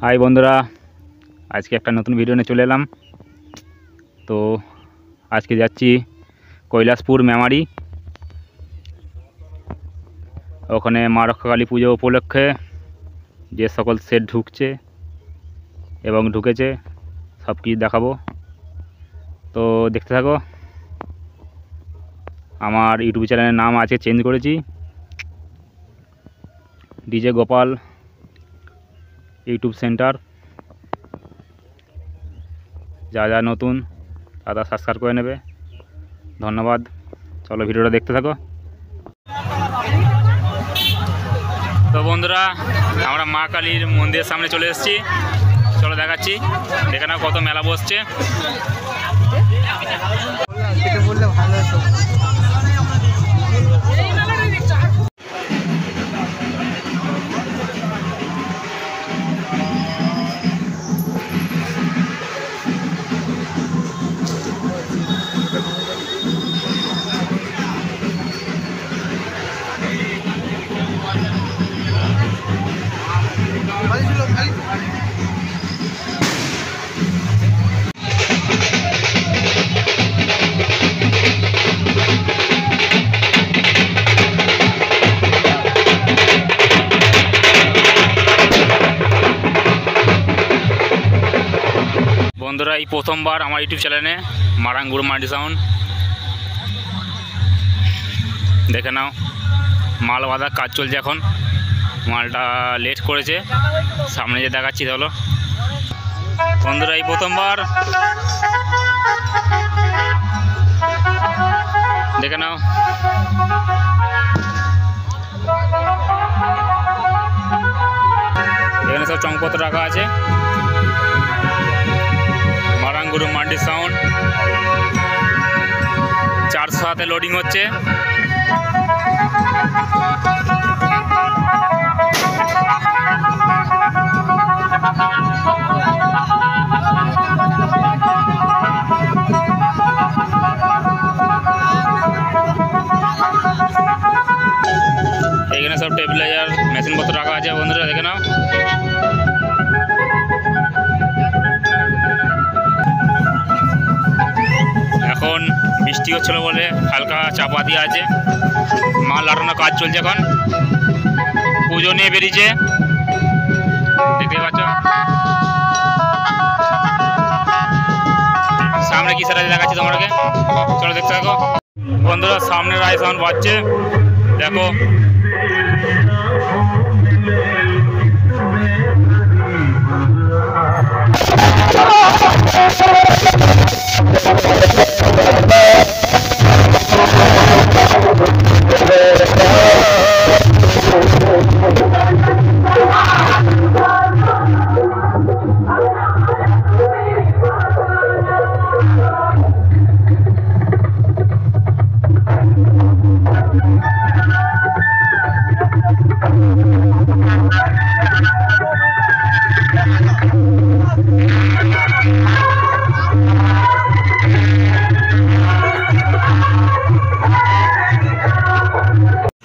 High বন্ধুরা, আজকে একটা নতুন ভিডিও নিয়ে চলে এলাম। তো আজকে যাচ্ছি কৈলাসপুর মেমারি। ওখানে মা রক্ষাকালী পুজো উপলক্ষে যে সকল সেট ঢুকছে এবং ঢুকেছে সব কিছু দেখাবো। তো দেখতে থাকো। আমার ইউটিউব চ্যানেলের নাম আজকে চেঞ্জ করেছি, ডিজে গোপাল ইউটিউব সেন্টার। যা যা নতুন তারা সাবস্ক্রাইব করে নেবে, ধন্যবাদ। চলো ভিডিওটা দেখতে থাকো। তো বন্ধুরা, আমরা মা কালীর মন্দিরের সামনে চলে এসেছি। চলো দেখাচ্ছি, দেখে নাও কত মেলা বসছে। বন্ধুরা, এই প্রথমবার আমার ইউটিউব চ্যানেলে মারাঙ্গুর মাল্টি সাউন্ড। দেখে নাও, মাল বাঁধার কাজ চলছে এখন। মালটা লেট করেছে, সামনে যে দেখাচ্ছি চলো। বন্ধুরা, এই প্রথমবার দেখে নাও। এখানে সব চংপত্র রাখা আছে। মারাঙ্গুরু মাল্টি সাউন্ড 407-এ লোডিং হচ্ছে। এখানে সব টেবিলাইজার মেশিনপত্র রাখা আছে বন্ধুরা, দেখে নাও। এখন বৃষ্টি হচ্ছিল বলে হালকা চাপা দিয়ে আছে। মাল লাটানোর কাজ চলছে এখন। পুজো নিয়ে বেরিয়েছে, দেখতে পাচ্ছ। সামনে কি সেটা দেখাচ্ছি তোমাকে, চলো দেখতে থাকো। বন্ধুরা, সামনে রায় সাউন্ড বাজছে, দেখো।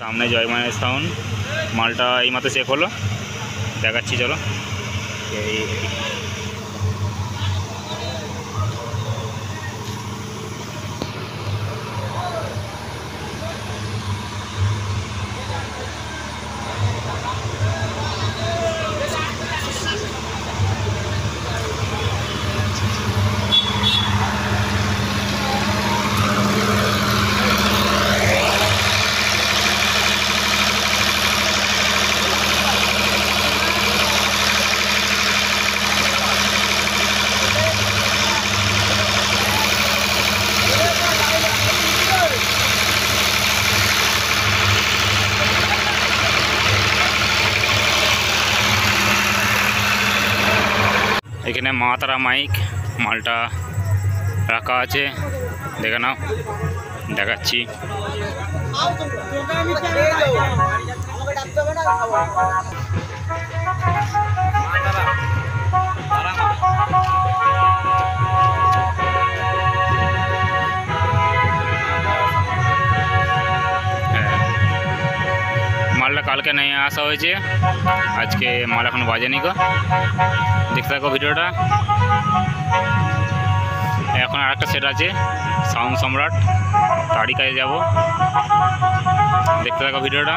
সামনে জয় মায়ের সাউন্ড, মালটা এইমাত্র চেক হলো, দেখাচ্ছি চলো। এখানে মা তারা মাইক মালটা রাখা আছে, দেখে নাও, দেখাচ্ছি। মালটা কালকে এখানে আসা হয়েছে, আজকে মাল এখন বাজেনি গো, দেখতে থাকো ভিডিওটা। এখন আর একটা সেট আছে সাউন্ড সম্রাট, তারই কাজে যাবো, দেখতে থাকো ভিডিওটা।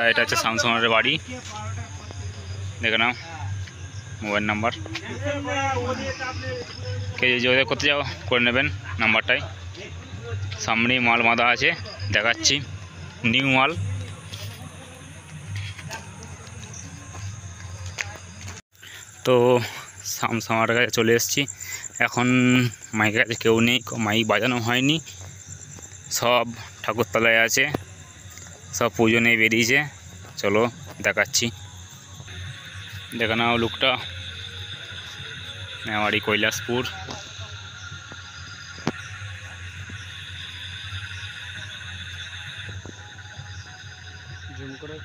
এটা হচ্ছে সাউন্ড সম্রাটের বাড়ি, দেখে নাও মোবাইল নাম্বার, কে যে যোগাযোগ করতে যাও করে নেবেন নাম্বারটাই। সামনেই মাল বাঁধা আছে, দেখাচ্ছি নিউ মাল। তো সাউন্ড সম্রাটের কাছে চলে এসেছি, এখন মাইকের কাছে কেউ নেই, মাইক বাজানো হয়নি, সব ঠাকুরতলায় আছে, সব পুজো নিয়ে বেরিয়েছে। চলো দেখাচ্ছি, দেখে নাও লুকটা, মেমারি কৈলাসপুর। জুম করে